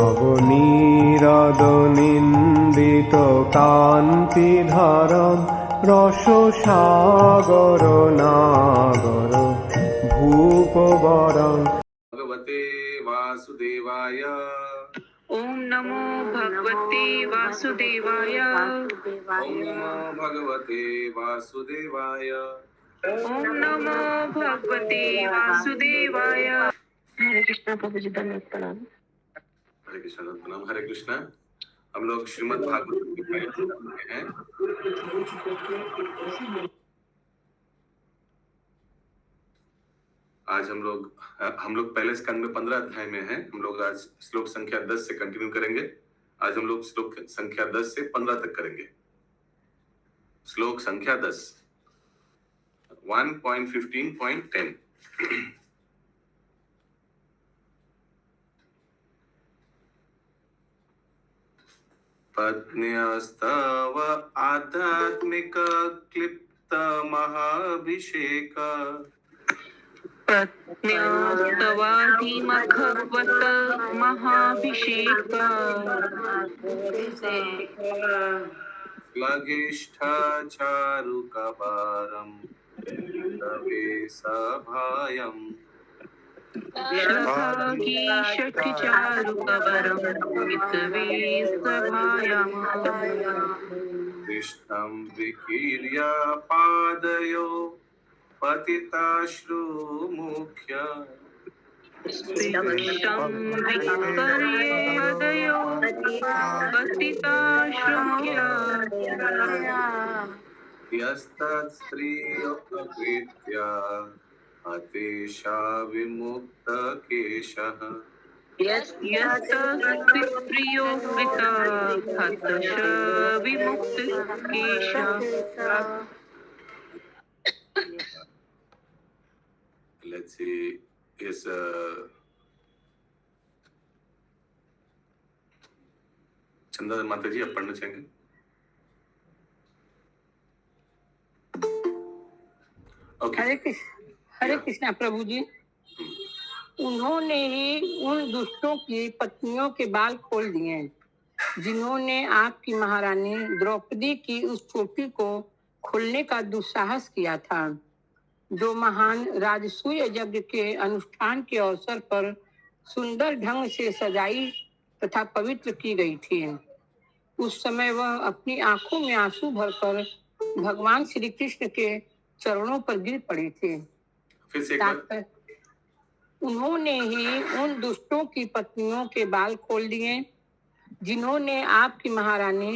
নবনীরদনিন্দিত কান্তিধারম রসসাগর নাগর ভূপবরং। भगवते वासुदेवाय। ओम नमो भगवते वासुदेवाय। ओम नमो भगवते वासुदेवाय। ओम नमो भगवते वासुदेवाय। हरे कृष्णा प्रभु जी, धन्यवाद प्रणाम। हरे कृष्णा प्रणाम। हरे कृष्णा। हम लोग श्रीमद् भागवत की पहले स्कंद में हैं। आज हम लोग पहले स्कंद में 15 अध्याय में हैं। हम लोग आज श्लोक संख्या 10 से कंटिन्यू करेंगे। आज हम लोग श्लोक संख्या 10 से 15 तक करेंगे। श्लोक संख्या 10 1.15.10। पत्न्यस्तव आध्यात्मिक क्लिप्त महाभिषेक। पत्न्यस्तवाधिमखवत महाभिषेक। श्लगिष्ठ चारुकबारं तवे सभायम्। श्लघीषट्चारुकबरं वितवे सभायाम्। कृष्णं विकीर्य पादयो पतिताश्रुमुख्य। कृष्णं विकीर्य पतिताश्रुमुख्य। यस्तत्स्त्रियोपकृत्य अतेषा विमुक्तकेशः। यस्तत्प्रियो वृता हतश विमुक्तकेशः। Let's see. Yes. चंदा माता जी, आप पढ़ना चाहेंगे? हरे कृष्णा प्रभु जी। उन्होंने ही उन दुष्टों की पत्नियों के बाल खोल दिए जिन्होंने आपकी महारानी द्रौपदी की उस चोटी को खोलने का दुस्साहस किया था, जो महान राजसूय यज्ञ के अनुष्ठान के अवसर पर सुंदर ढंग से सजाई तथा पवित्र की गई थी। उस समय वह अपनी आंखों में आंसू भरकर भगवान श्री कृष्ण के चरणों पर गिर पड़ी थी। उन्होंने ही उन दुष्टों की पत्नियों के बाल खोल दिए जिन्होंने आपकी महारानी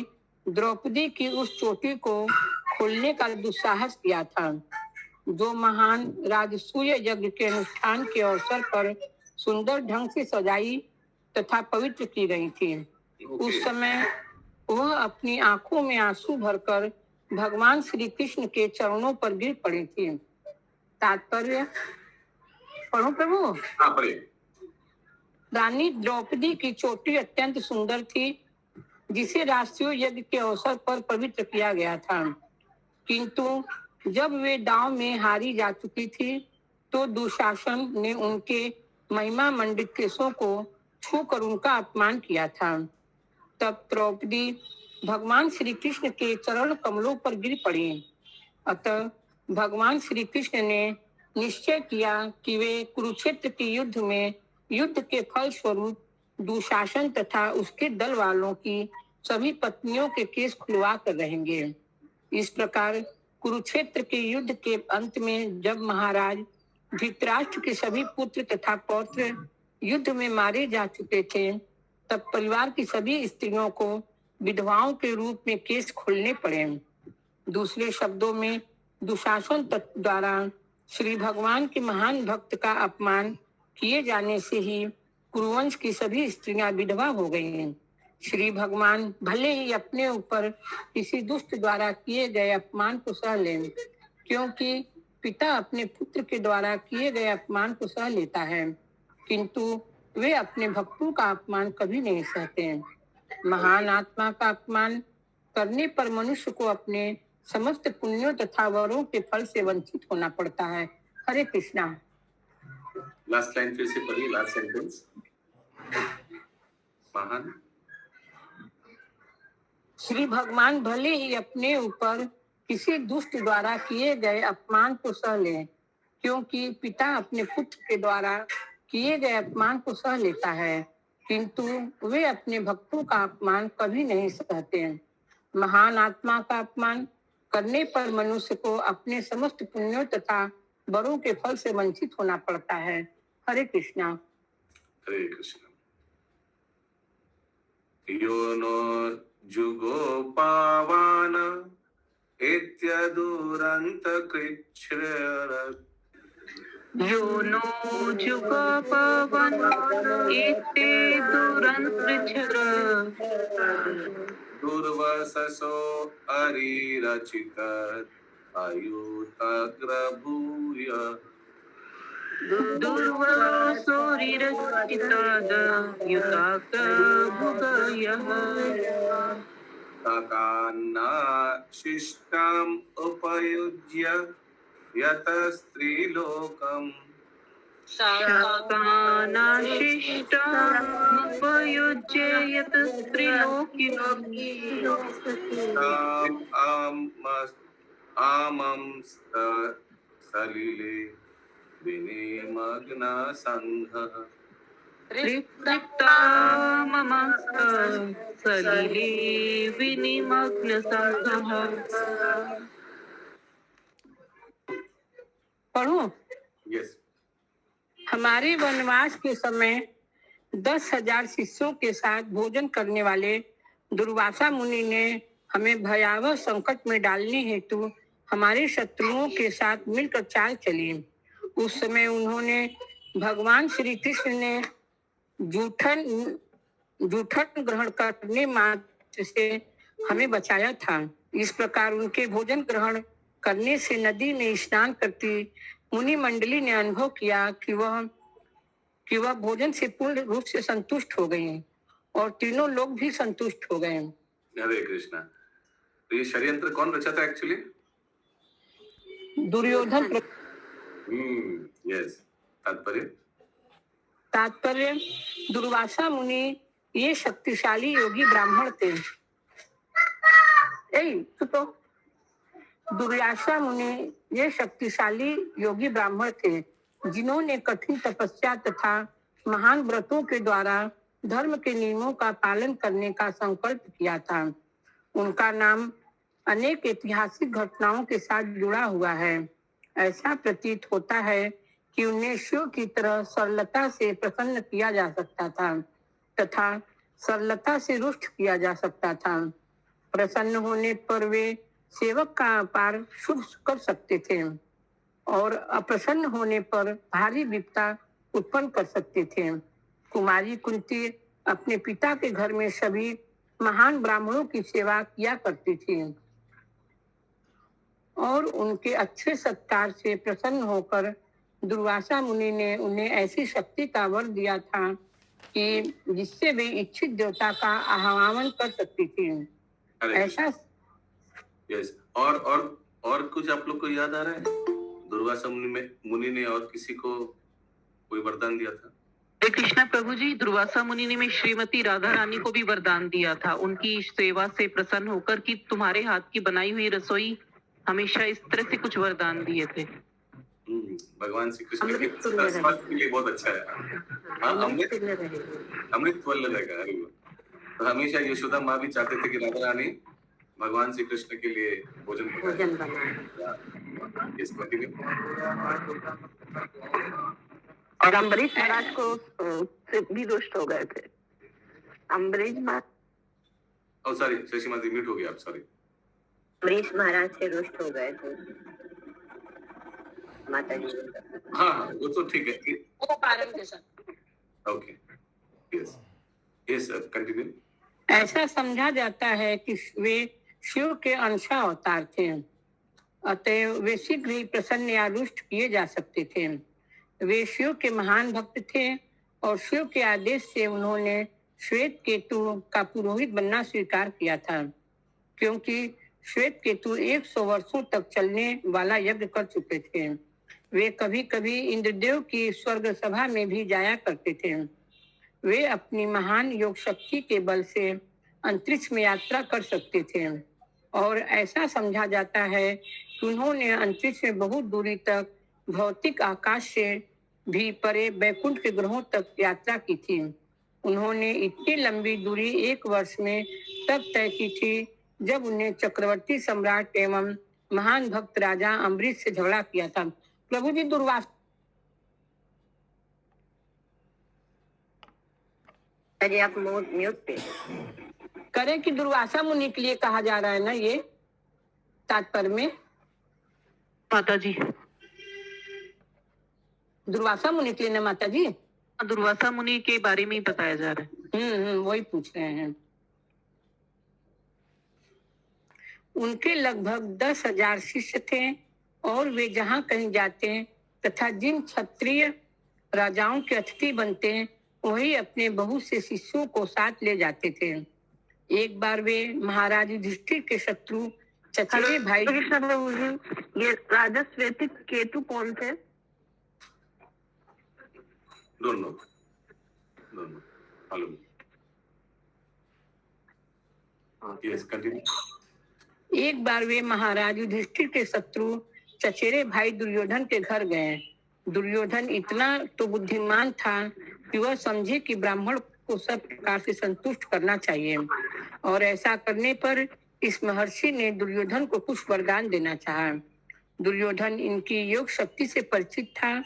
द्रौपदी की उस चोटी को खोलने का दुस्साहस किया था, जो महान राजसूय यज्ञ के अनुष्ठान के अवसर पर सुंदर ढंग से सजाई तथा पवित्र की गई थी। उस समय वह अपनी आंखों में आंसू भरकर भगवान श्री कृष्ण के चरणों पर गिर पड़ी थी। तात्पर्य पढ़ो प्रभु। रानी द्रौपदी की चोटी अत्यंत सुंदर थी, जिसे राष्ट्रीय यज्ञ के अवसर पर पवित्र किया गया था, किंतु जब वे दांव में हारी जा चुकी थी तो दुशासन ने उनके महिमा मंडित केशों को छूकर उनका अपमान किया था। तब द्रौपदी भगवान श्री कृष्ण के चरण कमलों पर गिर पड़ी। अतः भगवान श्री कृष्ण ने निश्चय किया कि वे कुरुक्षेत्र के युद्ध में युद्ध के फल स्वरूप दुशासन तथा उसके दल वालों की सभी पत्नियों के केस खुलवा कर रहेंगे। इस प्रकार कुरुक्षेत्र के युद्ध के अंत में जब महाराज धृतराष्ट्र के सभी पुत्र तथा पौत्र युद्ध में मारे जा चुके थे, तब परिवार की सभी स्त्रियों को विधवाओं के रूप में केस खोलने पड़े। दूसरे शब्दों में दुशासन द्वारा श्री भगवान के महान भक्त का अपमान किए जाने से ही कुरुवंश की सभी स्त्रियां विधवा हो गई हैं। श्री भगवान भले ही अपने ऊपर किसी दुष्ट द्वारा किए गए अपमान को सह लें, क्योंकि पिता अपने पुत्र के द्वारा किए गए अपमान को सह लेता है, किंतु वे अपने भक्तों का अपमान कभी नहीं सहते। महान आत्मा का अपमान करने पर मनुष्य को अपने समस्त पुण्यों तथा वरों के फल से वंचित होना पड़ता है। हरे कृष्णा। लास्ट लाइन फिर से पढ़िए, लास्ट सेंटेंस। महान। श्री भगवान भले ही अपने ऊपर किसी दुष्ट द्वारा किए गए अपमान को सह ले, क्योंकि पिता अपने पुत्र के द्वारा किए गए अपमान को सह लेता है, किंतु वे अपने भक्तों का अपमान कभी नहीं सहते। महान आत्मा का अपमान करने पर मनुष्य को अपने समस्त पुण्यों तथा बड़ों के फल से वंचित होना पड़ता है। हरे कृष्णा। हरे कृष्ण। यो नो जुगो पावान इत्यदुरंत कृच्छ्र यो नो जुगपवन एते दुरंतृच्छ्र दुर्वससो अरिरचित आयुतग्रभूय दुर्वासोरिरचिताद युताग्रभुगयः तकान्ना शिष्टाम उपयुज्य यत स्त्रीलोकम् शाकानाशिष्टमुपयुज्य यत् आमंस्त सलिले विनिमग्न संघः त्रिक्ताममस्त सलिले विनिमग्न संघः। पढ़ो। यस। हमारे वनवास के समय 10,000 शिष्यों के साथ भोजन करने वाले दुर्वासा मुनि ने हमें भयावह संकट में डालने हेतु हमारे शत्रुओं के साथ मिलकर चाल चली। उस समय उन्होंने भगवान श्री कृष्ण ने जूठन ग्रहण करने मात्र से हमें बचाया था। इस प्रकार उनके भोजन ग्रहण करने से नदी में स्नान करती मुनि मंडली ने अनुभव किया कि वह भोजन से पूर्ण रूप से संतुष्ट हो गई और तीनों लोग भी संतुष्ट हो गए। हरे कृष्णा। तो ये षड्यंत्र कौन रचा था एक्चुअली? दुर्योधन। यस। तात्पर्य दुर्वासा मुनि ये शक्तिशाली योगी ब्राह्मण थे। दुर्वासा मुनि ये शक्तिशाली योगी ब्राह्मण थे जिन्होंने कठिन तपस्या तथा महान व्रतों के द्वारा धर्म के नियमों का पालन करने का संकल्प किया था। उनका नाम अनेक ऐतिहासिक घटनाओं के साथ जुड़ा हुआ है। ऐसा प्रतीत होता है कि उन्हें शिव की तरह सरलता से प्रसन्न किया जा सकता था तथा सरलता से रुष्ट किया जा सकता था। प्रसन्न होने पर वे सेवक का अपार शुभ कर सकते थे और अप्रसन्न होने पर भारी विपदा उत्पन्न कर सकते थे। कुमारी कुंती अपने पिता के घर में सभी महान ब्राह्मणों की सेवा किया करती थी और उनके अच्छे सत्कार से प्रसन्न होकर दुर्वासा मुनि ने उन्हें ऐसी शक्ति का वर दिया था कि जिससे वे इच्छित देवता का आह्वान कर सकती थी। ऐसा यस। और कुछ आप लोग को याद आ रहा है? दुर्वासा मुनि ने और किसी को कोई वरदान दिया था? कृष्णा प्रभु जी, दुर्वासा मुनि ने श्रीमती राधा रानी को भी वरदान दिया था उनकी सेवा से प्रसन्न होकर कि तुम्हारे हाथ की बनाई हुई रसोई हमेशा इस तरह से कुछ वरदान दिए थे। भगवान श्री कृष्ण के स्वास्थ्य के लिए बहुत अच्छा है। अमृत वल्ल रहेगा। तो हमेशा यशोदा माँ भी चाहते थे कि राधा रानी भगवान श्री कृष्ण के लिए भोजन बनाए। और अम्बरीश महाराज को से भी रुष्ट हो गए थे। अम्बरीश सॉरी शशिमा जी, म्यूट हो गया आप। सॉरी। अम्बरीश महाराज से रुष्ट हो गए थे माता जी। हाँ, वो तो ठीक है। वो कारण के साथ। ओके। Yes yes, continue. ऐसा समझा जाता है कि वे शिव के अंशा अवतार थे, अतएव वे शीघ्र ही प्रसन्न या रुष्ट किए जा सकते थे। वे शिव के महान भक्त थे और शिव के आदेश से उन्होंने श्वेत केतु का पुरोहित बनना स्वीकार किया था, क्योंकि श्वेत केतु 100 वर्षों तक चलने वाला यज्ञ कर चुके थे। वे कभी कभी इंद्रदेव की स्वर्ग सभा में भी जाया करते थे। वे अपनी महान योग शक्ति के बल से अंतरिक्ष में यात्रा कर सकते थे और ऐसा समझा जाता है कि उन्होंने अंतरिक्ष में बहुत दूरी तक भौतिक आकाश से भी परे बैकुंठ के ग्रहों तक यात्रा की थी। उन्होंने इतनी लंबी दूरी 1 वर्ष में तब तय की थी जब उन्हें चक्रवर्ती सम्राट एवं महान भक्त राजा अम्बरीश से झगड़ा किया था। प्रभु जी दुर्वासा अरे आप म्यूट पे करें कि दुर्वासा मुनि के लिए कहा जा रहा है ना, ये तात्पर्य में माता जी, दुर्वासा मुनि के लिए ना माता जी, दुर्वासा मुनि के बारे में ही बताया जा रहा है। वही पूछ रहे हैं। उनके लगभग 10,000 शिष्य थे और वे जहां कहीं जाते तथा जिन क्षत्रिय राजाओं के अतिथि बनते वही अपने बहुत से शिष्यों को साथ ले जाते थे। एक बार वे महाराज युधिष्ठिर के शत्रु चचेरे भाई ये राजा श्वेतिक केतु कौन थे? दोनों मालूम। Yes, continue. एक बार वे महाराज युधिष्ठिर के शत्रु चचेरे भाई दुर्योधन के घर गए। दुर्योधन इतना तो बुद्धिमान था कि वह समझे कि ब्राह्मण को सब प्रकार से संतुष्ट करना चाहिए और ऐसा करने पर इस महर्षि ने दुर्योधन को कुछ वरदान देना चाहा। दुर्योधन इनकी योग शक्ति से परिचित था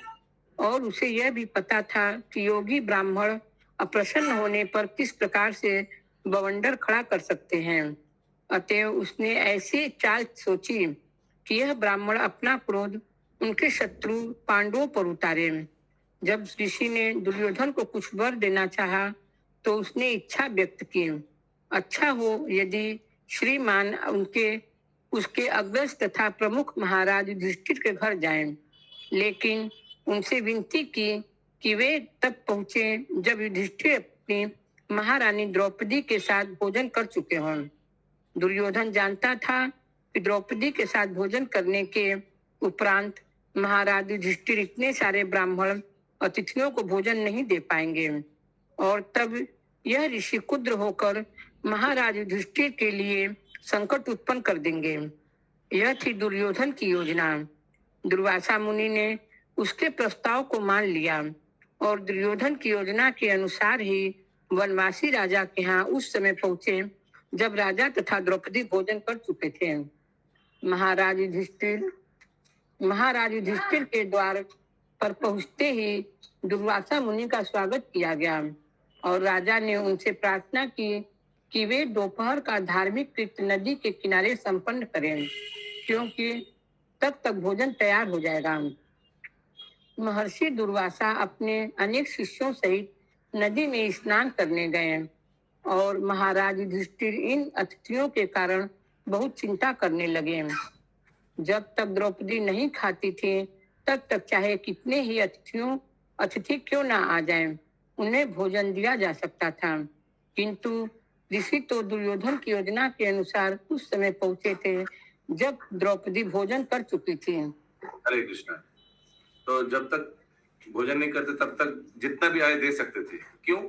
और उसे यह भी पता था कि योगी ब्राह्मण अप्रसन्न होने पर किस प्रकार से बवंडर खड़ा कर सकते हैं। अतएव उसने ऐसी चाल सोची कि यह ब्राह्मण अपना क्रोध उनके शत्रु पांडवों पर उतारे। जब ऋषि ने दुर्योधन को कुछ वर देना चाहा तो उसने इच्छा व्यक्त की, अच्छा हो यदि श्रीमान उसके अग्रज तथा प्रमुख महाराज युधिष्ठिर के घर जाएं, लेकिन उनसे विनती की कि वे तब पहुंचे जब युधिष्ठिर अपनी महारानी द्रौपदी के साथ भोजन कर चुके हों। दुर्योधन जानता था कि द्रौपदी के साथ भोजन करने के उपरांत महाराज युधिष्ठिर इतने सारे ब्राह्मण अतिथियों को भोजन नहीं दे पाएंगे और तब यह ऋषि कुद्र होकर महाराज युधिष्ठिर के लिए संकट उत्पन्न कर देंगे। यह थी दुर्योधन की योजना। दुर्वासा मुनि ने उसके प्रस्ताव को मान लिया और दुर्योधन की योजना के अनुसार ही वनवासी राजा के यहाँ उस समय पहुंचे जब राजा तथा द्रौपदी भोजन कर चुके थे। महाराज युधिष्ठिर के द्वार पर पहुंचते ही दुर्वासा मुनि का स्वागत किया गया और राजा ने उनसे प्रार्थना की कि वे दोपहर का धार्मिक कृत्य नदी के किनारे संपन्न करें, क्योंकि तब तक भोजन तैयार हो जाएगा। महर्षि दुर्वासा अपने अनेक शिष्यों सहित नदी में स्नान करने गए और महाराज युधिष्ठिर इन अतिथियों के कारण बहुत चिंता करने लगे। जब तक द्रौपदी नहीं खाती थी तब तक चाहे कितने ही अतिथि क्यों ना आ जाएं, उन्हें भोजन दिया जा सकता था, किंतु ऋषि तो दुर्योधन की योजना के अनुसार उस समय पहुंचे थे जब द्रौपदी भोजन कर चुकी थी। हरे कृष्णा। तो जब तक भोजन नहीं करते तब तक जितना भी आय दे सकते थे, क्यों?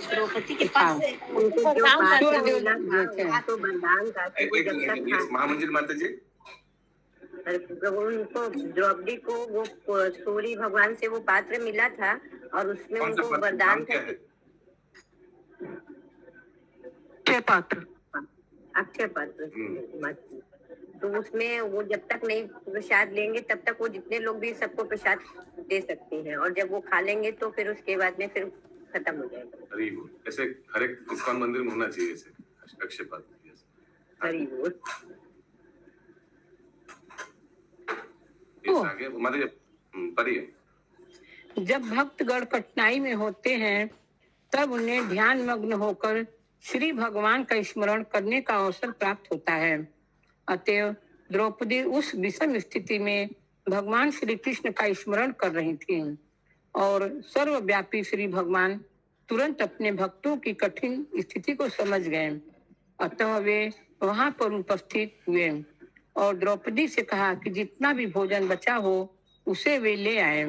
द्रौपदी के पास उनको जो पात्र मिला था तो वरदान था कि वो जब तक महामंजिल माता जी उनको द्रौपदी को वो सूर्य भगवान से वो पात्र मिला था और उसमें उनको वरदान था। अक्षय पात्र। तो उसमें वो जब तक नहीं प्रसाद लेंगे तब तक वो जितने लोग भी सबको प्रसाद दे सकते हैं और जब वो खा लेंगे तो फिर उसके बाद में फिर खत्म हो जाएगा। ऐसे हर एक इस्कॉन मंदिर में होना चाहिए ऐसे अक्षय पात्र। हरी बोल। जब भक्तगण कठिनाई में होते हैं तब उन्हें ध्यान मग्न होकर श्री भगवान का स्मरण करने का अवसर प्राप्त होता है। अतएव द्रौपदी उस विषम स्थिति में भगवान श्री कृष्ण का स्मरण कर रही थी और सर्वव्यापी श्री भगवान तुरंत अपने भक्तों की कठिन स्थिति को समझ गए। अतः वे वहां पर उपस्थित हुए और द्रौपदी से कहा कि जितना भी भोजन बचा हो उसे वे ले आए।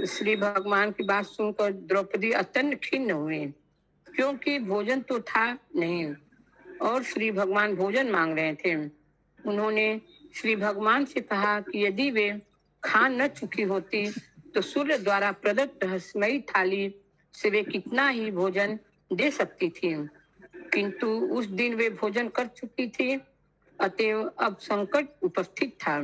श्री भगवान की बात सुनकर द्रौपदी अत्यंत खिन्न हुई, क्योंकि भोजन तो था नहीं और श्री भगवान भोजन मांग रहे थे। उन्होंने श्री भगवान से कहा कि यदि वे खा न चुकी होती तो सूर्य द्वारा प्रदत्त रहस्यमयी थाली से वे कितना ही भोजन दे सकती थी, किंतु उस दिन वे भोजन कर चुकी थी, अतएव अब संकट उपस्थित था।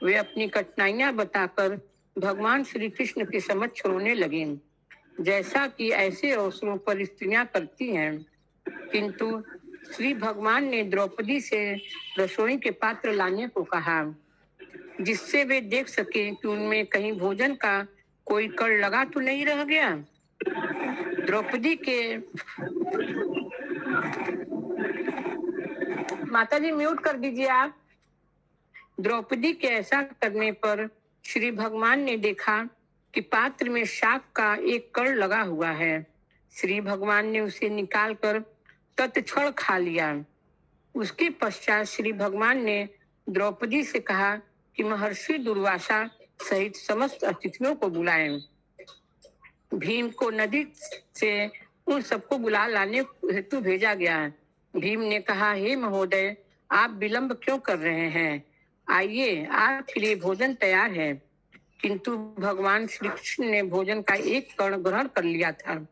वे अपनी कठिनाइयां बताकर भगवान श्री कृष्ण के समक्ष रोने लगी, जैसा कि ऐसे अवसरों पर स्त्रियां करती हैं। किंतु श्री भगवान ने द्रौपदी से रसोई के पात्र लाने को कहा, जिससे वे देख सके कि उनमें कहीं भोजन का कोई कण लगा तो नहीं रह गया। द्रौपदी के माता जी म्यूट कर दीजिए आप। द्रौपदी के ऐसा करने पर श्री भगवान ने देखा कि पात्र में शाक का एक कण लगा हुआ है। श्री भगवान ने उसे निकालकर तत्क्षण खा लिया। उसके पश्चात श्री भगवान ने द्रौपदी से कहा कि महर्षि दुर्वासा सहित समस्त अतिथियों को बुलाएं। भीम को नदी से उन सबको बुला लाने हेतु भेजा गया। भीम ने कहा, हे महोदय, आप विलंब क्यों कर रहे हैं? आइए, आपके लिए भोजन तैयार है। किंतु भगवान श्री कृष्ण ने भोजन का एक कण ग्रहण कर लिया था,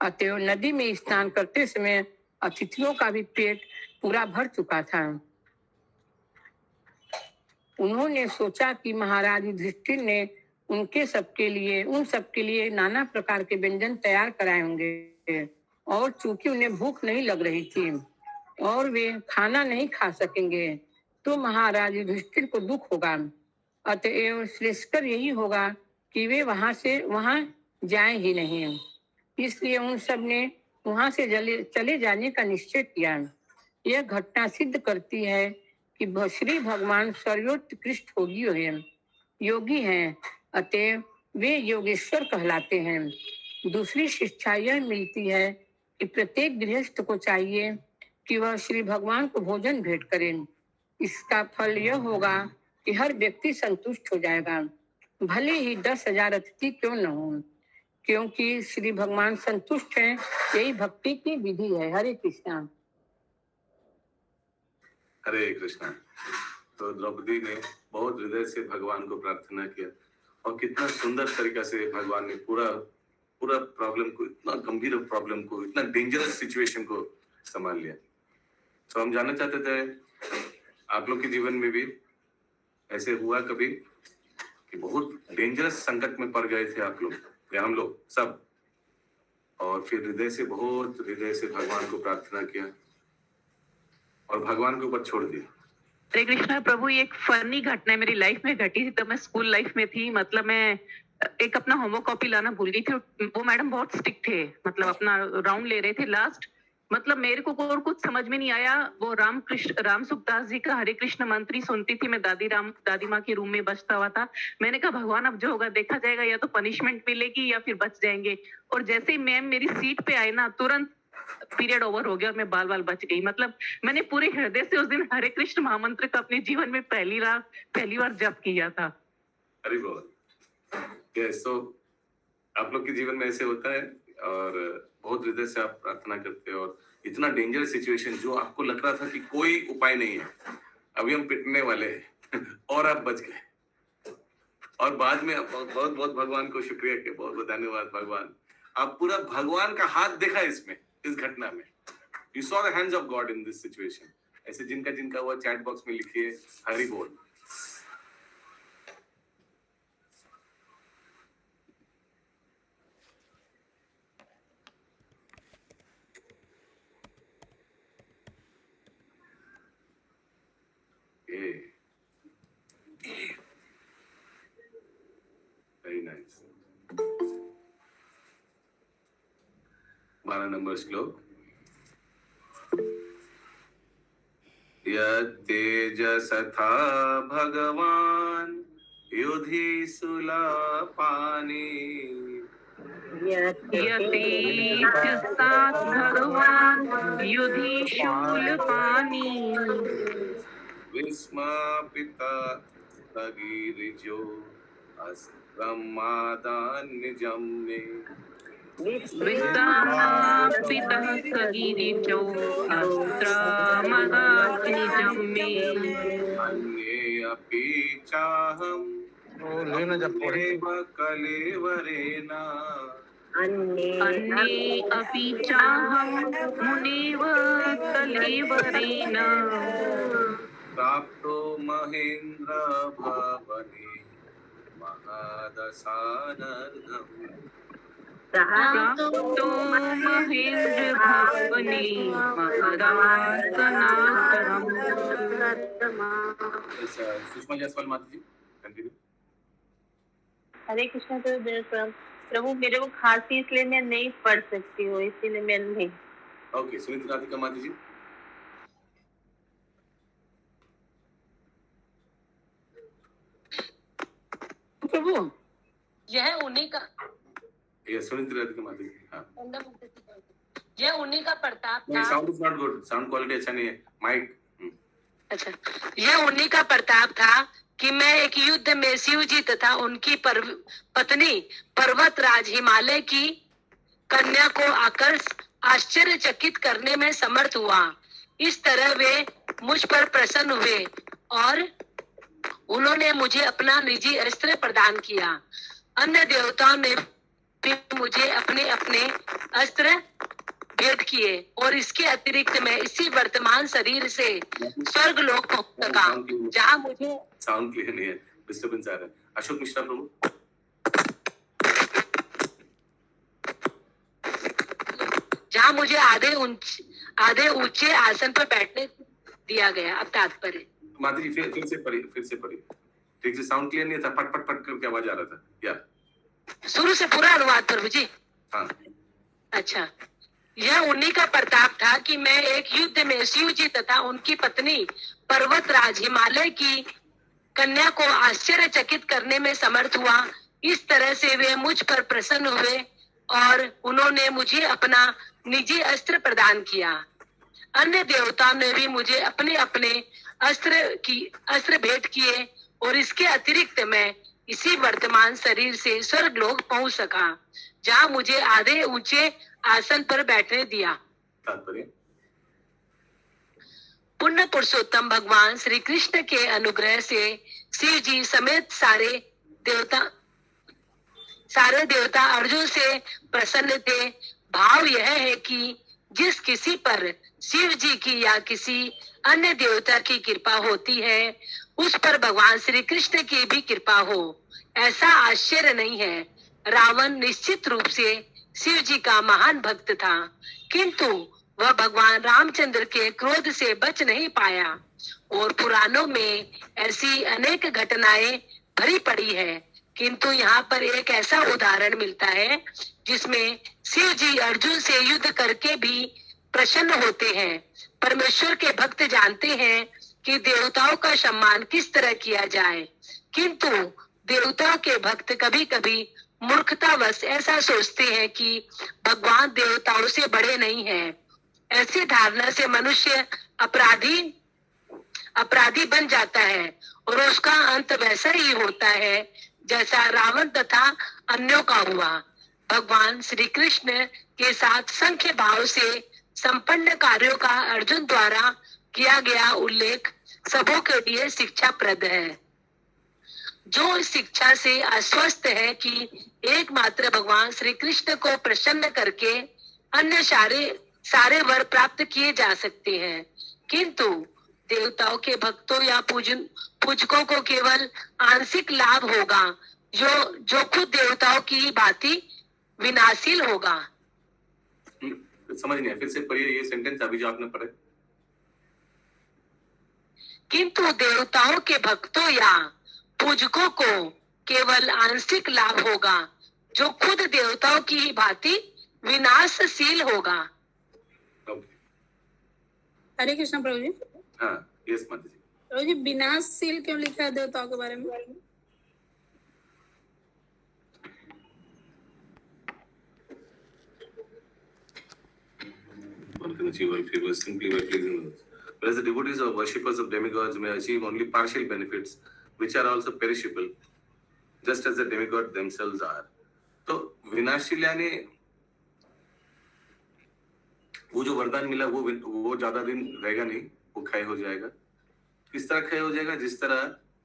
अतएव नदी में स्नान करते समय अतिथियों का भी पेट पूरा भर चुका था। उन्होंने सोचा कि महाराज युधिष्ठिर ने उन सबके लिए नाना प्रकार के व्यंजन तैयार कराए होंगे, और चूंकि उन्हें भूख नहीं लग रही थी और वे खाना नहीं खा सकेंगे, तो महाराज युधिष्ठिर को दुख होगा। अतएव श्रेष्ठकर यही होगा कि वे वहां जाएं ही नहीं। इसलिए उन सब ने वहां से चले जाने का निश्चय किया। यह घटना सिद्ध करती है कि श्री भगवान सर्वोत्कृष्ट योगी हैं, अतएव वे योगेश्वर कहलाते हैं। दूसरी शिक्षा यह मिलती है कि प्रत्येक गृहस्थ को चाहिए कि वह श्री भगवान को भोजन भेंट करें। इसका फल यह होगा कि हर व्यक्ति संतुष्ट हो जाएगा, भले ही 10,000 अतिथि क्यों न हो, क्योंकि श्री भगवान संतुष्ट हैं। यही भक्ति की विधि है। हरे कृष्णा। हरे कृष्णा। तो द्रौपदी ने बहुत हृदय से भगवान को प्रार्थना किया और कितना सुंदर तरीका से भगवान ने पूरा प्रॉब्लम को, इतना गंभीर प्रॉब्लम को, इतना डेंजरस सिचुएशन को संभाल लिया। तो हम जानना चाहते थे आप लोग के जीवन में भी ऐसे हुआ कभी कि बहुत डेंजरस संकट में पड़ गए थे आप लोग या हम लोग सब, और फिर हृदय से भगवान को प्रार्थना किया और भगवान के ऊपर छोड़ दिया? हरे कृष्णा प्रभु, ये एक फनी घटना मेरी लाइफ में घटी थी। तो मैं स्कूल लाइफ में थी, मतलब मैं एक अपना होमवर्क कॉपी लाना भूल गई थी। वो मैडम बहुत स्ट्रिक्ट थे, मतलब अपना राउंड ले रहे थे लास्ट। मतलब मेरे को और कुछ समझ में नहीं आया। वो राम सुखदास जी का हरे कृष्ण मंत्री सुनती थी मैं, दादी माँ के रूम में बजता हुआ था। मैंने कहा भगवान अब जो होगा देखा जाएगा, या तो पनिशमेंट मिलेगी या फिर बच जाएंगे। और जैसे ही मैम मेरी सीट पे आए ना, तुरंत पीरियड ओवर हो गया और मैं बाल बच गई। मतलब मैंने पूरे हृदय से उस दिन हरे कृष्ण महामंत्र का अपने जीवन में पहली बार जप किया था। अरे बहुत यस। तो आप लोग के जीवन में ऐसे होता है और बहुत हृदय से आप प्रार्थना करते हो और इतना डेंजरस सिचुएशन जो आपको लग रहा था कि कोई उपाय नहीं है, अभी हम पिटने वाले हैं और आप बच गए। और बाद में बहुत बहुत भगवान को शुक्रिया के बहुत बहुत धन्यवाद भगवान। आप पूरा भगवान का हाथ देखा इसमें, इस घटना में। You saw the hands of God in this situation. ऐसे जिनका हुआ चैट बॉक्स में लिखिए हरि बोल। Very nice. 12 नंबर श्लोक। यतेजसथा भगवान युधि सुलापानि, यतेजसात् भगवान् युधि शूलपाणि, विस्मापिता तगीरिजो ब्रह्मादान निजम मे विश्वापितः सगिरिचो अस्त्रामगाग्निजं मे अन्ये अपि चाहं एव कलेवरेण अन्ये अपि चाहं मुनेव कलेवरेण प्राप्तो महेन्द्र भवने महदसानर्धम् प्राप्तो महेन्द्र भवने महदासनातरम्। सुषमा जायसवाल माता जी कंटिन्यू। हरे कृष्णा प्रभु मेरे को खांसी इसलिए मैं नहीं पढ़ सकती हूँ, इसीलिए मैं नहीं। ओके, सुनीता राधिका माता जी। प्रभु यह उन्हीं का ये सुनीता राधिका माता जी। हाँ, यह उन्हीं का प्रताप था। Sound is not good, sound quality अच्छा नहीं है, माइक। अच्छा, यह उन्हीं का प्रताप था कि मैं एक युद्ध में शिव जी तथा उनकी पत्नी पर्वतराज हिमालय की कन्या को आश्चर्यचकित करने में समर्थ हुआ। इस तरह वे मुझ पर प्रसन्न हुए और उन्होंने मुझे अपना निजी अस्त्र प्रदान किया। अन्य देवताओं ने भी मुझे अपने अपने अस्त्र भेंट किए और इसके अतिरिक्त मैं इसी वर्तमान शरीर से स्वर्ग लोक पहुंच सका, जहाँ मुझे साउंड क्लियर नहीं है, डिस्टर्बेंस आ रहा है। अशोक मिश्रा प्रभु। जहाँ मुझे आधे ऊंचे आसन पर बैठने दिया गया। अब तात्पर्य माता जी फिर से पढ़िए। ठीक से साउंड क्लियर नहीं था, पट पट पट करके आवाज आ रहा था। या शुरू से पूरा अनुवाद प्रभु जी। हाँ, अच्छा, यह उन्हीं का प्रताप था कि मैं एक युद्ध में शिव जी तथा उनकी पत्नी पर्वतराज हिमालय की कन्या को आश्चर्यचकित करने में समर्थ हुआ। इस तरह से वे मुझ पर प्रसन्न हुए और उन्होंने मुझे अपना निजी अस्त्र प्रदान किया। अन्य देवताओं ने भी मुझे अपने अपने अस्त्र भेंट किए और इसके अतिरिक्त मैं इसी वर्तमान शरीर से स्वर्ग लोक पहुंच सका, जहाँ मुझे आधे ऊंचे आसन पर बैठने दिया। तात्पर्य पुण्य पुरुषोत्तम भगवान श्री कृष्ण के अनुग्रह से शिव जी समेत सारे देवता अर्जुन से प्रसन्न थे। भाव यह है कि जिस किसी पर शिव जी की या किसी अन्य देवता की कृपा होती है, उस पर भगवान श्री कृष्ण की भी कृपा हो, ऐसा आश्चर्य नहीं है। रावण निश्चित रूप से शिव जी का महान भक्त था, किंतु वह भगवान रामचंद्र के क्रोध से बच नहीं पाया और पुराणों में ऐसी अनेक घटनाएं भरी पड़ी है। किंतु यहाँ पर एक ऐसा उदाहरण मिलता है जिसमें शिव जी अर्जुन से युद्ध करके भी प्रसन्न होते हैं। परमेश्वर के भक्त जानते हैं कि देवताओं का सम्मान किस तरह किया जाए, किंतु देवताओं के भक्त कभी कभी मूर्खतावश ऐसा सोचते हैं कि भगवान देवताओं से बड़े नहीं हैं। ऐसी धारणा से मनुष्य अपराधी बन जाता है और उसका अंत वैसा ही होता है जैसा रावण तथा अन्यों का हुआ। भगवान श्री कृष्ण के साथ संख्य भाव से संपन्न कार्यों का अर्जुन द्वारा किया गया उल्लेख सबों के लिए शिक्षाप्रद है। जो इस शिक्षा से आश्वस्त है कि एकमात्र भगवान श्री कृष्ण को प्रसन्न करके अन्य सारे वर प्राप्त किए जा सकते हैं, किंतु देवताओं के भक्तों या पूजकों को केवल आंशिक लाभ होगा, जो खुद देवताओं की भांति विनाशील होगा। समझ नहीं, फिर से पढ़िए ये सेंटेंस अभी जो आपने पढ़े। किंतु देवताओं के भक्तों या पूजकों को केवल आंशिक लाभ होगा, जो खुद देवताओं की भांति विनाशशील होगा। हरे कृष्ण प्रभु जी। हाँ, यस माता जी। प्रभु जी, विनाशशील क्यों लिखा है देवताओं के बारे में? One can achieve all favors simply by pleasing others, whereas the devotees or worshippers of demigods may achieve only partial benefits, which are also perishable. just as the demigod themselves are. तो विनाशील यानी वो जो वरदान मिला वो ज्यादा दिन रहेगा नहीं, वो क्षय हो जाएगा। किस तरह क्षय हो जाएगा? जिस तरह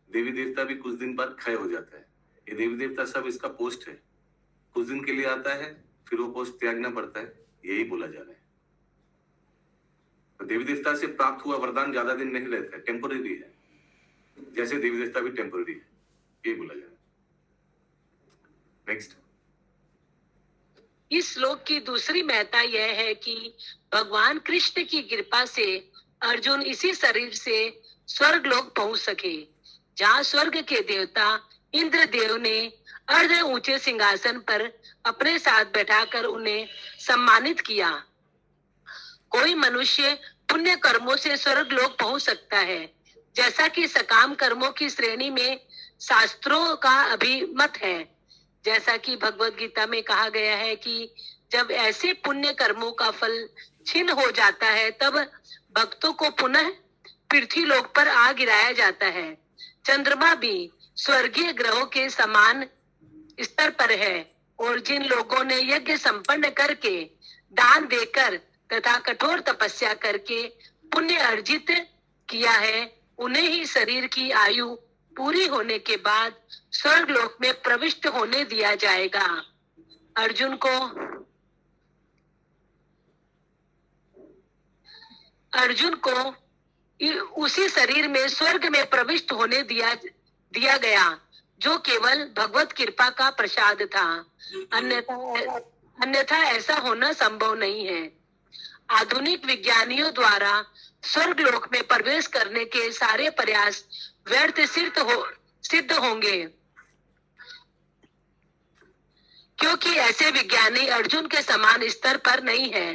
देवी देवता भी कुछ दिन बाद क्षय हो जाता है। ये देवी देवता सब इसका पोस्ट है, कुछ दिन के लिए आता है, फिर वो पोस्ट त्यागना पड़ता है, यही बोला जा रहा है। तो देवी देवता से प्राप्त हुआ वरदान ज्यादा दिन नहीं रहता है, टेम्पोररी है, जैसे देवी देवता भी टेम्पोररी है, यही बोला जा रहा है। नेक्स्ट, इस श्लोक की दूसरी महत्ता यह है कि भगवान कृष्ण की कृपा से अर्जुन इसी शरीर से स्वर्ग लोक पहुंच सके, जहाँ स्वर्ग के देवता इंद्रदेव ने अर्ध ऊंचे सिंहासन पर अपने साथ बैठाकर उन्हें सम्मानित किया। कोई मनुष्य पुण्य कर्मों से स्वर्ग लोक पहुंच सकता है, जैसा कि सकाम कर्मों की श्रेणी में शास्त्रों का अभिमत है। जैसा कि भगवत गीता में कहा गया है कि जब ऐसे पुण्य कर्मों का फल छिन्न हो जाता है, तब भक्तों को पुनः पृथ्वी लोक पर आ गिराया जाता है। चंद्रमा भी स्वर्गीय ग्रहों के समान स्तर पर है, और जिन लोगों ने यज्ञ संपन्न करके, दान देकर तथा कठोर तपस्या करके पुण्य अर्जित किया है, उन्हें ही शरीर की आयु पूरी होने के बाद स्वर्ग लोक में प्रविष्ट होने दिया जाएगा। अर्जुन को उसी शरीर में स्वर्ग में प्रविष्ट होने दिया गया, जो केवल भगवत कृपा का प्रसाद था। अन्यथा ऐसा होना संभव नहीं है। आधुनिक विज्ञानियों द्वारा स्वर्ग लोक में प्रवेश करने के सारे प्रयास व्यर्थ सिद्ध होंगे, क्योंकि ऐसे विज्ञानी अर्जुन के समान स्तर पर नहीं है।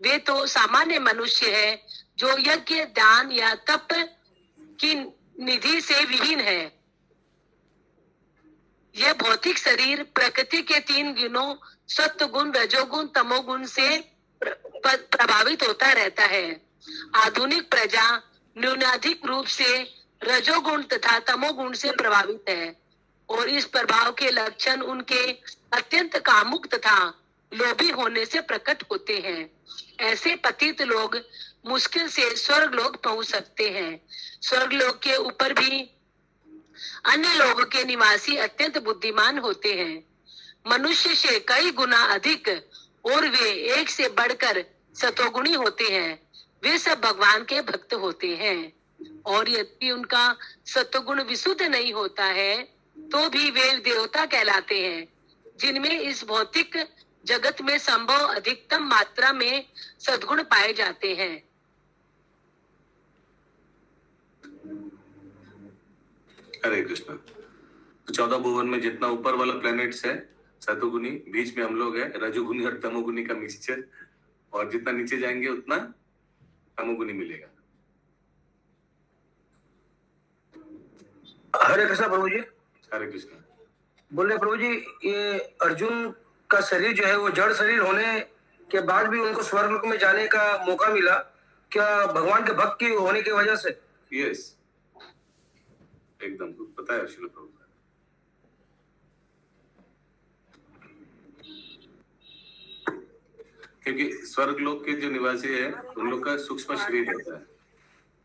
वे तो सामान्य मनुष्य है, जो यज्ञ, दान या तप की निधि से विहीन है। यह भौतिक शरीर प्रकृति के 3 गुणों सत्व गुण, रजोगुण, तमोगुण से प्रभावित होता रहता है। आधुनिक प्रजा न्यूनाधिक रूप से रजोगुण तथा तमोगुण से प्रभावित है, और इस प्रभाव के लक्षण उनके अत्यंत कामुक तथा लोभी होने से प्रकट होते हैं। ऐसे पतित लोग मुश्किल से स्वर्ग लोक पहुंच सकते हैं। स्वर्ग लोक के ऊपर भी अन्य लोगों के निवासी अत्यंत बुद्धिमान होते हैं, मनुष्य से कई गुना अधिक, और वे एक से बढ़कर सतोगुणी होते हैं। वे सब भगवान के भक्त होते हैं, और यदि उनका सत्वगुण विशुद्ध नहीं होता है, तो भी वे देवता कहलाते हैं, जिनमें इस भौतिक जगत में संभव अधिकतम मात्रा में सद्गुण पाए जाते हैं। हरे कृष्ण। तो 14 भुवन में जितना ऊपर वाला प्लैनेट्स है सतोगुनी, बीच में हम लोग है रजोगुनी और तमोगुनी का मिक्सचर, और जितना नीचे जाएंगे उतना तमोगुनी मिलेगा। हरे कृष्ण प्रभु जी। हरे कृष्ण। बोले प्रभु जी, ये अर्जुन का शरीर जो है वो जड़ शरीर होने के बाद भी उनको स्वर्ग लोक में जाने का मौका मिला, क्या भगवान के भक्त की होने की वजह से? यस, एकदम पता है श्रील प्रभु। क्योंकि स्वर्ग लोक के जो निवासी है उन लोग का सूक्ष्म शरीर रहता है,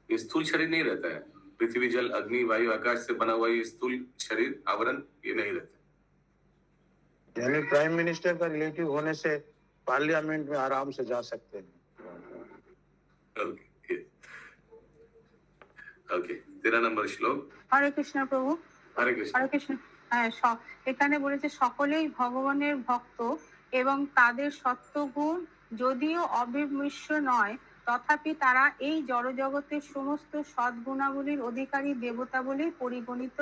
ये स्थूल शरीर नहीं रहता है। पृथ्वी, जल, अग्नि, वायु, आकाश से बना हुआ ये स्थूल शरीर आवरण ये नहीं रहता। यानी प्राइम मिनिस्टर का रिलेटिव होने से पार्लियामेंट में आराम से जा सकते हैं। ओके, 13 নম্বর শ্লোক। হরে কৃষ্ণ প্রভু। হরে কৃষ্ণ। হরে কৃষ্ণ। এখানে বলেছে সকলেই ভগবানের ভক্ত এবং তাদের সত্ত্বগুণ যদিও অবিমিশ্র নয়, তথাপি তারা এই জড়জগতের সমস্ত সদ্গুণাবলীর অধিকারী দেবতা বলে পরিগণিত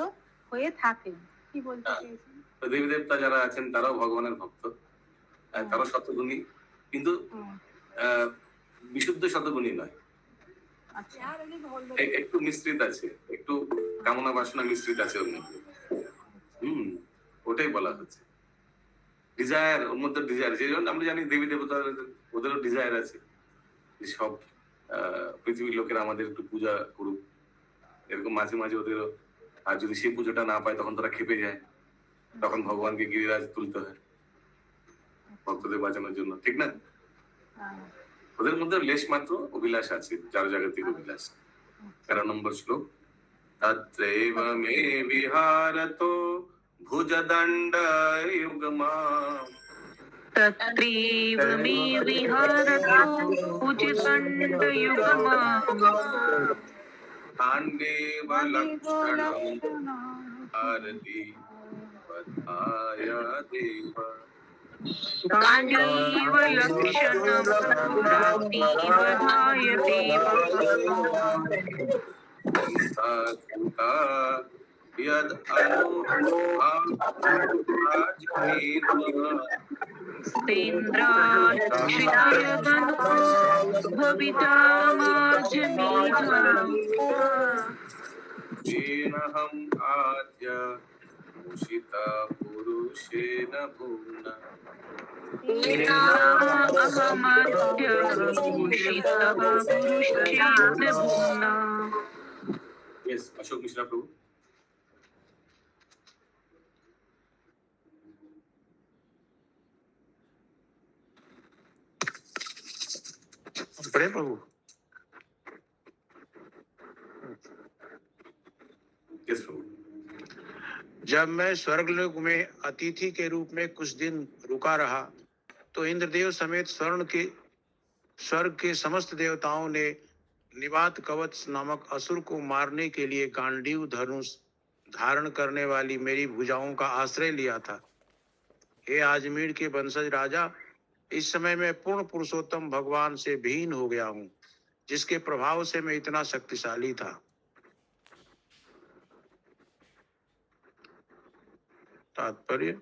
হয়ে থাকেন। কি বলতে চাইছেন? দেবী দেবতা যারা আছেন তারাও ভগবানের ভক্ত, তারা সত্যগুণী, কিন্তু বিশুদ্ধ সত্যগুণী নয়, একটু মিশ্রিত আছে, একটু কামনা বাসনা মিশ্রিত আছে ওর মধ্যে। ওটাই বলা হচ্ছে ডিজায়ার, ওর মধ্যে ডিজায়ার। যে জন্য আমরা জানি দেবী দেবতা ওদেরও ডিজায়ার আছে, সব পৃথিবীর লোকেরা আমাদের একটু পূজা করুক, এরকম মাঝে মাঝে ওদেরও। আর যদি সেই পুজোটা না পায় তখন তারা খেপে যায়, তখন ভগবানকে গিরিরাজ তুলতে হয় ভক্তদের বাঁচানোর জন্য, ঠিক না? ওদের মধ্যে লেশ মাত্র অভিলাষ আছে, যার জাগতিক অভিলাষ। 13 নম্বর শ্লোক, তত্রৈব মে বিহারতো ভুজদণ্ডयुग्मा तत्रैव मे विहरतो भुजदण्डयुग्मा ताण्डेव लक्षणं भारती पथाय देव। गाण्डीव लक्षणं पुराति वधाय देव। संसारता यद तेनहं आद्य उषिता पुरुषेण भुवना। Yes, अशोक मिश्रा प्रभु। पढ़े प्रभु। Yes, प्रभु। जब मैं स्वर्गलोक में अतिथि के रूप में कुछ दिन रुका रहा तो इंद्रदेव समेत स्वर्ग के समस्त देवताओं ने निवात कवच नामक असुर को मारने के लिए गांडीव धनुष धारण करने वाली मेरी भुजाओं का आश्रय लिया था। हे आजमीर के वंशज राजा, इस समय मैं पूर्ण पुरुषोत्तम भगवान से भिन्न हो गया हूँ, जिसके प्रभाव से मैं इतना शक्तिशाली था। तात्पर्य,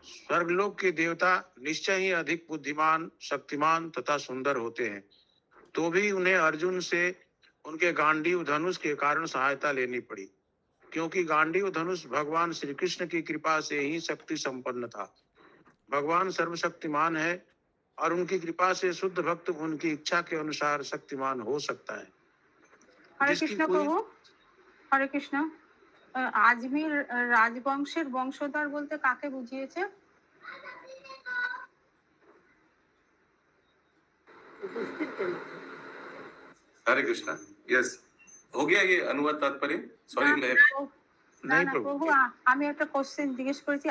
स्वर्गलोक के देवता निश्चय ही अधिक बुद्धिमान, शक्तिमान तथा सुंदर होते हैं, तो भी उन्हें अर्जुन से उनके गांडीव धनुष के कारण सहायता लेनी पड़ी, क्योंकि गांडीव धनुष भगवान श्री कृष्ण की कृपा से ही शक्ति संपन्न था। भगवान सर्वशक्तिमान है और उनकी कृपा से शुद्ध भक्त उनकी इच्छा के अनुसार शक्तिमान हो सकता है। हरे कृष्ण प्रभु, हरे कृष्ण। আজমির রাজবংশের বংশধর বলতে কাকে বুঝিয়েছে? हरे कृष्णा। यस, हो गया ये अनुवाद तात्पर्य? सॉरी मैं না না প্রভু, আমি একটা কোশ্চেন জিজ্ঞেস করেছি।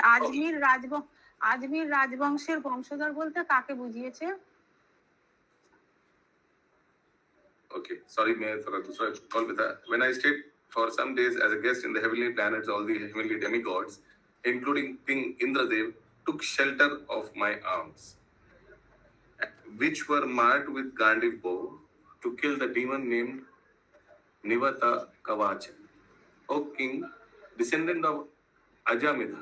আজমির রাজবংশের বংশধর বলতে কাকে বুঝিয়েছে? Okay, sorry मैं थोड़ा दूसरा कॉल पे था। When I stayed for some days as a guest in the heavenly planets, all the heavenly demigods, including King Indradev, took shelter of my arms, which were marked with Gandiv bow to kill the demon named Nivata Kavacha. O King, descendant of Ajamedha,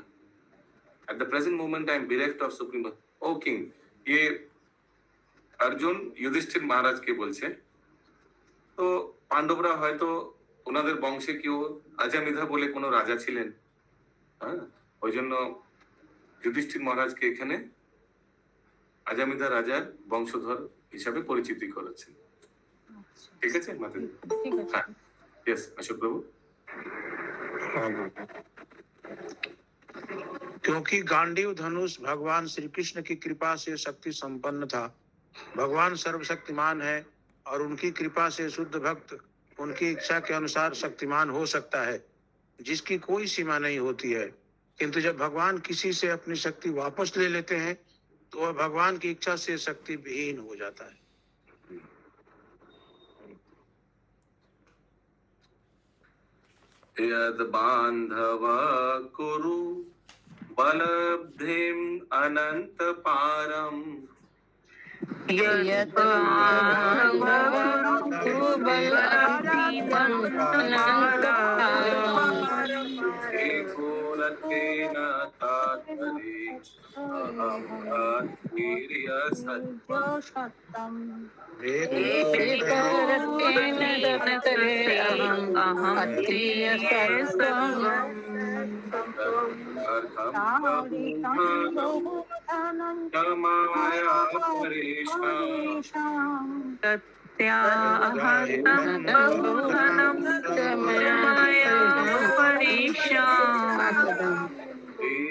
at the present moment I am bereft of supreme. O King, ये अर्जुन युधिष्ठिर महाराज के बोलছে, তো পাণ্ডবরা হয়তো ওনাদের বংশে কেউ আজামিধা বলে কোনো রাজা ছিলেন, হ্যাঁ, ওই জন্য যুধিষ্ঠির মহারাজকে এখানে আজামিধা রাজার বংশধর হিসাবে পরিচিতি করেছেন। ঠিক আছে মাতাজি? ঠিক আছে। হ্যাঁ, यस अशोक प्रभु। क्योंकि गांडीव धनुष भगवान श्री कृष्ण की कृपा से शक्ति संपन्न था। भगवान सर्वशक्तिमान है और उनकी कृपा से शुद्ध भक्त उनकी इच्छा के अनुसार शक्तिमान हो सकता है, जिसकी कोई सीमा नहीं होती है। किंतु जब भगवान किसी से अपनी शक्ति वापस ले लेते हैं तो वह भगवान की इच्छा से शक्ति विहीन हो जाता है। यद बांधवा कुरु बलब्धिम अनंत पारम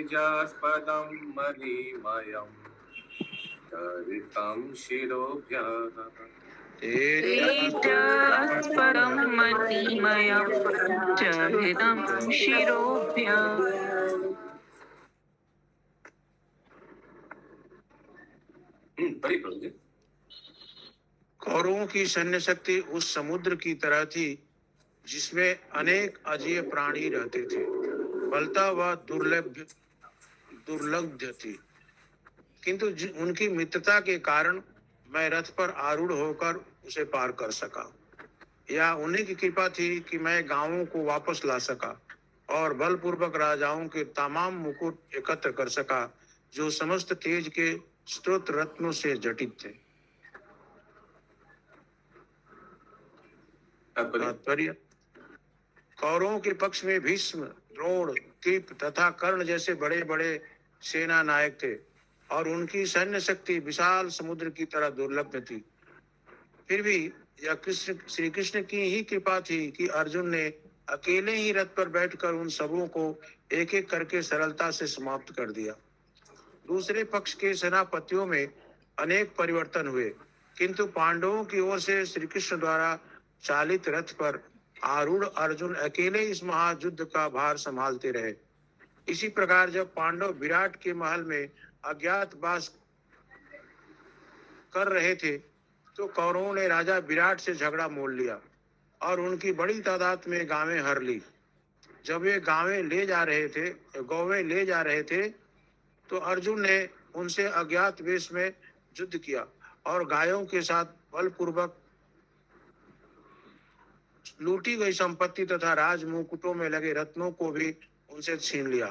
तेजास्पदं मणिमयं चरितं शिरोभ्यः तेजस्पदं मणिमयं चरितं शिरोभ्यः। पढ़िए प्रभु जी। कौरवों की सैन्य शक्ति उस समुद्र की तरह थी जिसमें अनेक अजीय प्राणी रहते थे। बलता व दुर्लभ थी, किंतु उनकी मित्रता के कारण मैं रथ पर आरूढ़ होकर उसे पार कर सका। या उन्हीं की कृपा थी कि मैं गांवों को वापस ला सका और बलपूर्वक राजाओं के तमाम मुकुट एकत्र कर सका जो समस्त तेज के स्रोत रत्नों से जटित थे। तात्पर्य, कौरवों के पक्ष में भीष्म, द्रोण, कृप तथा कर्ण जैसे बड़े बड़े सेना नायक थे और उनकी सैन्य शक्ति विशाल समुद्र की तरह दुर्लभ थी। फिर भी यह श्री कृष्ण की ही कृपा थी कि अर्जुन ने अकेले ही रथ पर बैठकर उन सबों को एक एक करके सरलता से समाप्त कर दिया। दूसरे पक्ष के सेनापतियों में अनेक परिवर्तन हुए, किंतु पांडवों की ओर से श्री कृष्ण द्वारा चालित रथ पर आरूढ़ अर्जुन अकेले इस महायुद्ध का भार संभालते रहे। इसी प्रकार जब पांडव विराट के महल में अज्ञातवास कर रहे थे तो कौरवों ने राजा विराट से झगड़ा मोल लिया और उनकी बड़ी तादाद में गावें हर ली। जब वे गौवें ले जा रहे थे तो अर्जुन ने उनसे अज्ञात वेश में युद्ध किया और गायों के साथ बलपूर्वक लूटी गई संपत्ति तथा राज मुकुटों में लगे रत्नों को भी उनसे छीन लिया।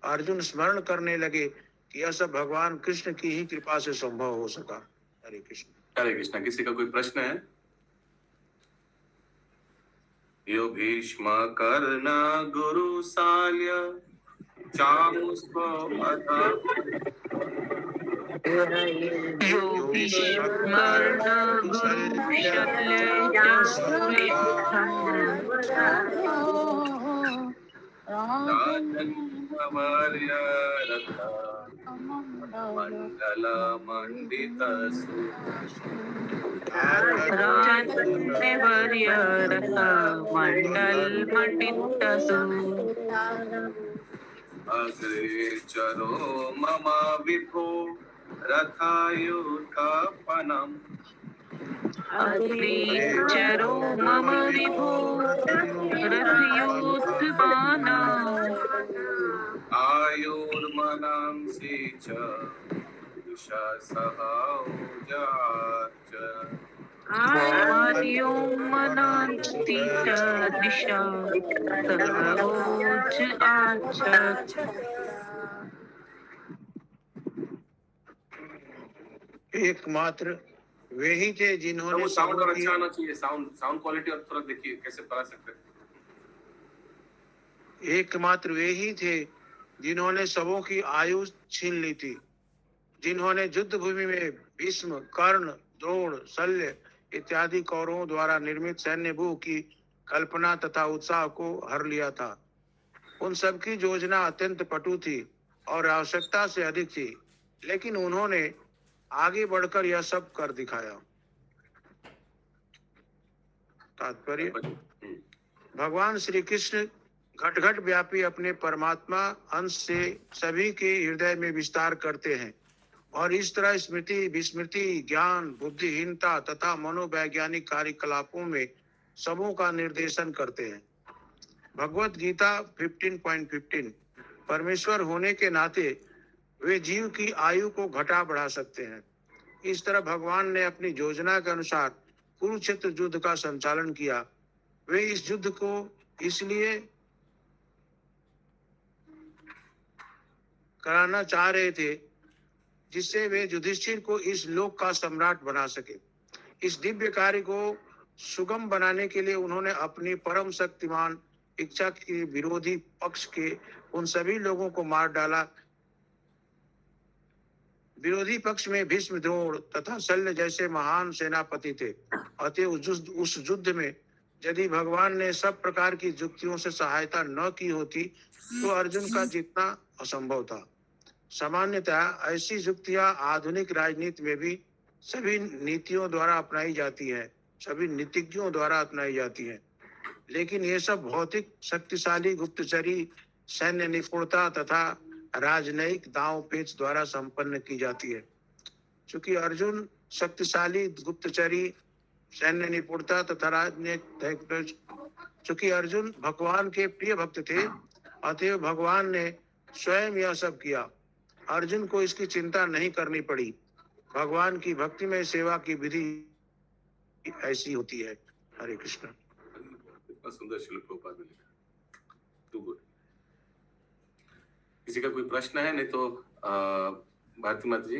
अर्जुन स्मरण करने लगे कि यह सब भगवान कृष्ण की ही कृपा से संभव हो सका। हरे कृष्ण। हरे कृष्ण। किसी का कोई प्रश्न है? यो भीष्म कर्ण गुरु साल्य चामुस्को यो भीष्म मंडल मंडित अग्रे चरो मम विभो रथायुथपनम् चरो मम विभो रथयोत्थानम् आयुर्मनांसि च दिशासहाओजाच आर्योमनांसि च दिशा सहोज आच। एकमात्र वे ही थे जिन्होंने साउंड और अच्छा आना चाहिए। साउंड क्वालिटी और थोड़ा देखिए कैसे बढ़ा सकते हैं। एकमात्र वे ही थे जिन्होंने सबों की आयु छीन ली थी, जिन्होंने युद्ध भूमि में भीष्म, कर्ण, द्रोण, शल्य इत्यादि कौरवों द्वारा निर्मित सैन्य व्यूह की कल्पना तथा उत्साह को हर लिया था। उन सबकी योजना अत्यंत पटु थी और आवश्यकता से अधिक थी, लेकिन उन्होंने आगे बढ़कर यह सब कर दिखाया। तात्पर्य, भगवान श्री कृष्ण घट घट व्यापी अपने परमात्मा अंश से सभी के हृदय में विस्तार करते हैं और इस तरह स्मृति, विस्मृति, ज्ञान, बुद्धिहीनता तथा मनोवैज्ञानिक कार्यकलापों में सबों का निर्देशन करते हैं। भगवत गीता 15.15 परमेश्वर होने के नाते वे जीव की आयु को घटा बढ़ा सकते हैं। इस तरह भगवान ने अपनी योजना के अनुसार कुरुक्षेत्र युद्ध का संचालन किया। वे इस युद्ध को इसलिए कराना चाह रहे थे जिससे वे युधिष्ठिर को इस लोक का सम्राट बना सके। इस दिव्य कार्य को सुगम बनाने के लिए उन्होंने अपनी परम शक्तिमान इच्छा के विरोधी पक्ष के उन सभी लोगों को मार डाला। विरोधी पक्ष में भीष्म, द्रोण तथा शल्य जैसे महान सेनापति थे। अतः उस युद्ध में यदि भगवान ने सब प्रकार की युक्तियों से सहायता न की होती तो अर्जुन का जीतना असंभव था। सामान्यतः ऐसी युक्तियां आधुनिक राजनीति में भी सभी नीतियों द्वारा अपनाई जाती हैं, सभी नीतिज्ञों द्वारा अपनाई जाती हैं, लेकिन ये सब भौतिक शक्तिशाली गुप्तचरी, सैन्य निपुणता तथा राजनयिक दांव पेच द्वारा संपन्न की जाती है। चूंकि अर्जुन शक्तिशाली गुप्तचरी, सैन्य निपुणता तथा राजनयिक, चूंकि अर्जुन भगवान के प्रिय भक्त थे, अतएव भगवान ने स्वयं यह सब किया। अर्जुन को इसकी चिंता नहीं करनी पड़ी। भगवान की भक्ति में सेवा की विधि ऐसी होती है। हरे कृष्ण। कितना सुंदर श्लोक प्रभुपाद ने लिखा। Too good. किसी का कोई प्रश्न है? नहीं तो भारती माता जी